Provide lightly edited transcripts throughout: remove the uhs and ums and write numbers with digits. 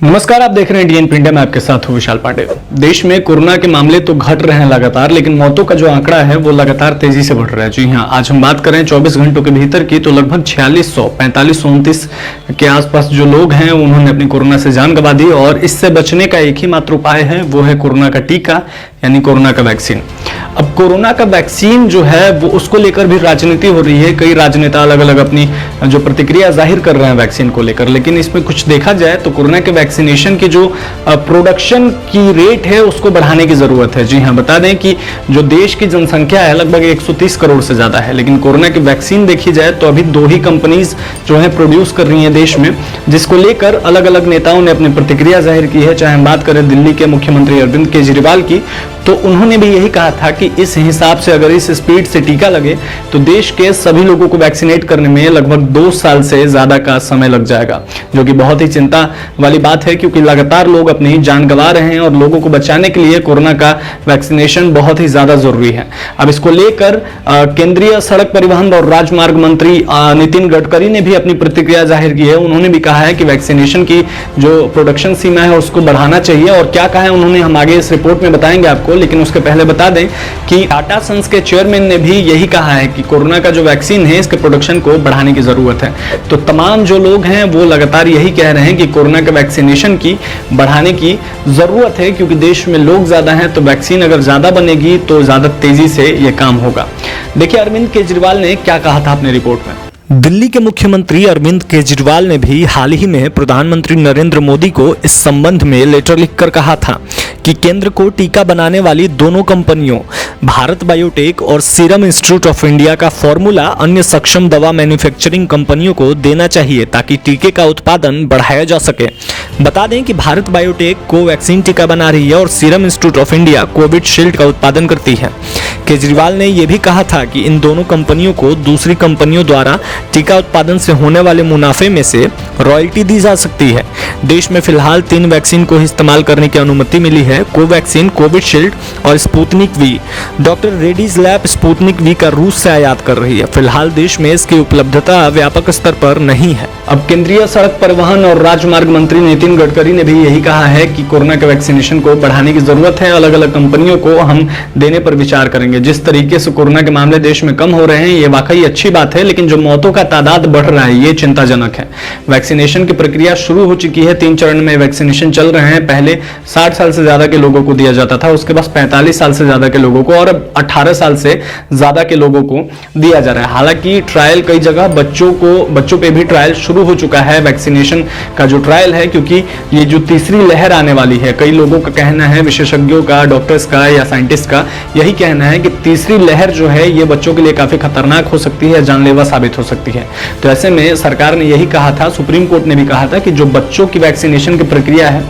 नमस्कार, आप देख रहे हैं डीएनपी इंडिया। मैं आपके साथ हूं विशाल पांडे। देश में कोरोना के मामले तो घट रहे हैं लगातार, लेकिन मौतों का जो आंकड़ा है वो लगातार तेजी से बढ़ रहा है। जी हां, आज हम बात करें 24 घंटों के भीतर की, तो लगभग 4629 के आसपास जो लोग हैं उन्होंने अपनी कोरोना से जान गंवा दी। और इससे बचने का एक ही मात्र उपाय है, वो है कोरोना का टीका, यानी कोरोना का वैक्सीन। अब कोरोना का वैक्सीन जो है वो उसको लेकर भी राजनीति हो रही है। कई राजनेता अलग अलग अपनी जो प्रतिक्रिया जाहिर कर रहे हैं वैक्सीन को लेकर, लेकिन इसमें कुछ देखा जाए तो कोरोना के वैक्सीनेशन की जो प्रोडक्शन की रेट है उसको बढ़ाने की जरूरत है। जी हाँ, बता दें कि जो देश की जनसंख्या है लगभग 130 करोड़ से ज्यादा है, लेकिन कोरोना की वैक्सीन देखी जाए तो अभी 2 ही कंपनीज जो है प्रोड्यूस कर रही है देश में, जिसको लेकर अलग अलग नेताओं ने अपनी प्रतिक्रिया जाहिर की है। चाहे हम बात करें दिल्ली के मुख्यमंत्री अरविंद केजरीवाल की, तो उन्होंने भी यही कहा था कि इस हिसाब से अगर इस स्पीड से टीका लगे तो देश के सभी लोगों को वैक्सीनेट करने में लगभग 2 साल से ज्यादा का समय लग जाएगा, जो कि बहुत ही चिंता वाली बात है, क्योंकि लगातार लोग अपनी जान गंवा रहे हैं और लोगों को बचाने के लिए कोरोना का वैक्सीनेशन बहुत ही ज्यादा जरूरी है। अब इसको लेकर केंद्रीय सड़क परिवहन और राजमार्ग मंत्री नितिन गडकरी ने भी अपनी प्रतिक्रिया जाहिर की है। उन्होंने भी कहा है कि वैक्सीनेशन की जो प्रोडक्शन सीमा है उसको बढ़ाना चाहिए, और क्या कहा है उन्होंने हम आगे इस रिपोर्ट में बताएंगे आपको। लेकिन उसके पहले बता दें कि टाटा सन्स के चेयरमैन ने भी यही कहा है कि कोरोना का जो वैक्सीन है इसके प्रोडक्शन को बढ़ाने की जरूरत है। तो तमाम जो लोग हैं वो लगातार यही कह रहे हैं कि कोरोना के वैक्सीनेशन की बढ़ाने की जरूरत है, क्योंकि देश में लोग ज्यादा हैं, तो वैक्सीन अगर ज्यादा बनेगी तो ज्यादा तेजी से यह काम होगा। देखिए अरविंद केजरीवाल ने क्या कहा था अपने रिपोर्ट में। दिल्ली के मुख्यमंत्री अरविंद केजरीवाल ने भी हाल ही में प्रधानमंत्री नरेंद्र मोदी को इस संबंध में लेटर लिखकर कहा था कि केंद्र को टीका बनाने वाली दोनों कंपनियों भारत बायोटेक और सीरम इंस्टीट्यूट ऑफ इंडिया का फॉर्मूला अन्य सक्षम दवा मैन्युफैक्चरिंग कंपनियों को देना चाहिए, ताकि टीके का उत्पादन बढ़ाया जा सके। बता दें कि भारत बायोटेक कोवैक्सीन टीका बना रही है और serum institute of India Covishield का उत्पादन करती है। केजरीवाल ने यह भी कहा था कि इन दोनों कंपनियों को दूसरी कंपनियों द्वारा टीका उत्पादन से होने वाले मुनाफे में से रॉयल्टी दी जा सकती है। देश में फिलहाल 3 वैक्सीन को इस्तेमाल करने की अनुमति मिली है, कोवैक्सीन, कोविशील्ड और Sputnik V. Doctor Reddy's lab Sputnik V का रूस से आयात कर रही है। फिलहाल देश में इसकी उपलब्धता व्यापक स्तर पर नहीं है। अब केंद्रीय सड़क परिवहन और राजमार्ग मंत्री नितिन गडकरी ने भी यही कहा है कि कोरोना के वैक्सीनेशन को बढ़ाने की जरूरत है। अलग अलग कंपनियों को हम देने पर विचार करेंगे। जिस तरीके से कोरोना के मामले देश में कम हो रहे हैं ये वाकई अच्छी बात है, लेकिन जो मौतों का तादाद बढ़ रहा है ये चिंताजनक है। वैक्सीनेशन की प्रक्रिया शुरू हो चुकी है, 3 चरण में वैक्सीनेशन चल रहे हैं। पहले 60 साल से ज्यादा के लोगों को दिया जाता था, उसके बाद 45 साल से ज्यादा के लोगों को, और अब 18 साल से ज्यादा के लोगों को दिया जा रहा है। हालांकि ट्रायल कई जगह बच्चों पे भी ट्रायल शुरू हो चुका है, वैक्सीनेशन का जो ट्रायल है, क्योंकि ये जो तीसरी लहर आने वाली है, कई लोगों का कहना है, विशेषज्ञों का, डॉक्टर्स का या साइंटिस्ट का यही कहना है कि तीसरी लहर जो है ये बच्चों के लिए काफी खतरनाक हो सकती है, जानलेवा साबित हो सकती है। तो ऐसे में सरकार ने यही कहा था, सुप्रीम कोर्ट ने भी कहा था कि जो बच्चों की वैक्सीनेशन की प्रक्रिया है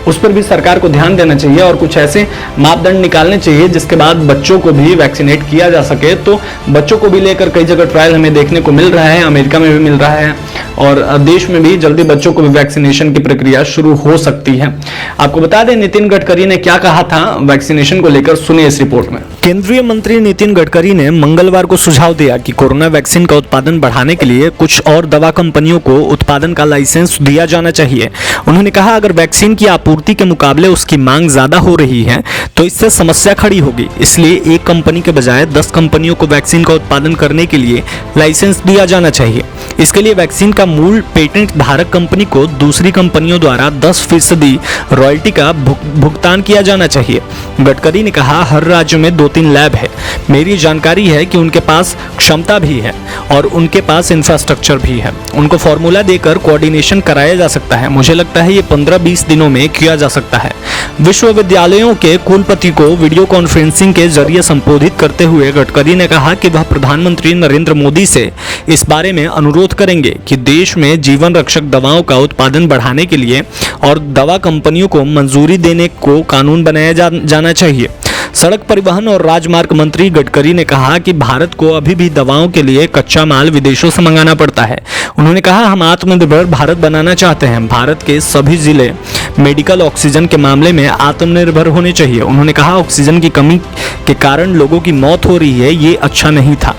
उस पर भी सरकार को ध्यान देना चाहिए और कुछ ऐसे मापदंड निकालने चाहिए जिसके बाद बच्चों को भी वैक्सीनेट किया जा सके। तो बच्चों को भी लेकर कई जगह ट्रायल हमें देखने को मिल रहा है, अमेरिका में भी मिल रहा है, और देश में भी जल्दी बच्चों को भी वैक्सीनेशन की प्रक्रिया शुरू हो सकती है। आपको बता दें नितिन गडकरी ने क्या कहा था वैक्सीनेशन को लेकर, सुनिए इस रिपोर्ट में। केंद्रीय मंत्री नितिन गडकरी ने मंगलवार को सुझाव दिया कि कोरोना वैक्सीन का उत्पादन बढ़ाने के लिए कुछ और दवा कंपनियों को उत्पादन का लाइसेंस दिया जाना चाहिए। उन्होंने कहा अगर वैक्सीन की आपूर्ति के मुकाबले उसकी मांग ज्यादा हो रही है तो इससे समस्या खड़ी होगी, इसलिए एक कंपनी के बजाय 10 कंपनियों को वैक्सीन का उत्पादन करने के लिए लाइसेंस दिया जाना चाहिए। इसके लिए वैक्सीन का मूल पेटेंट धारक कंपनी को दूसरी कंपनियों द्वारा 10% रॉयल्टी का भुगतान किया जाना चाहिए। गडकरी ने कहा हर राज्य में 2-3 लैब है। मेरी जानकारी है कि उनके पास क्षमता भी है और उनके पास इंफ्रास्ट्रक्चर भी है। उनको फॉर्मूला देकर कोऑर्डिनेशन कराया जा सकता है। मुझे लगता है ये 15-20 दिनों में किया जा सकता है। विश्वविद्यालयों के कुलपति को वीडियो कॉन्फ्रेंसिंग के जरिए संबोधित करते हुए गडकरी ने कहा कि वह प्रधानमंत्री नरेंद्र मोदी से इस बारे में अनुरोध करेंगे कि देश में जीवन रक्षक दवाओं का उत्पादन बढ़ाने के लिए और दवा कंपनियों को मंजूरी देने को कानून बनाया जाना चाहिए। सड़क परिवहन और राजमार्ग मंत्री गडकरी ने कहा कि भारत को अभी भी दवाओं के लिए कच्चा माल विदेशों से मंगाना पड़ता है। उन्होंने कहा हम आत्मनिर्भर भारत बनाना चाहते हैं। भारत के सभी जिले मेडिकल ऑक्सीजन के मामले में आत्मनिर्भर होने चाहिए। उन्होंने कहा ऑक्सीजन की कमी के कारण लोगों की मौत हो रही है, ये अच्छा नहीं था।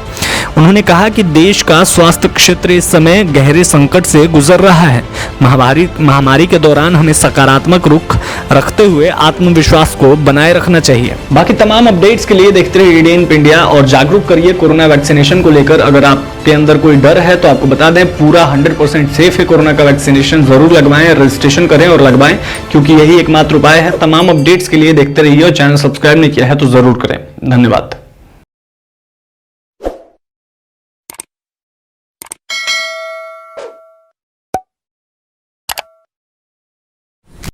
उन्होंने कहा कि देश का स्वास्थ्य क्षेत्र इस समय गहरे संकट से गुजर रहा है। महामारी के दौरान हमें सकारात्मक रुख रखते हुए आत्मविश्वास को बनाए रखना चाहिए। बाकी तमाम अपडेट्स के लिए देखते रहिए ADN इंडिया और जागरूक करिए कोरोना वैक्सीनेशन को लेकर। अगर आपके अंदर कोई डर है तो आपको बता दें, पूरा 100% सेफ है कोरोना का वैक्सीनेशन। जरूर लगवाएं, रजिस्ट्रेशन करें और लगवाएं, क्योंकि यही एकमात्र उपाय है। तमाम अपडेट्स के लिए देखते रहिए और चैनल सब्सक्राइब नहीं किया है तो जरूर करें। धन्यवाद।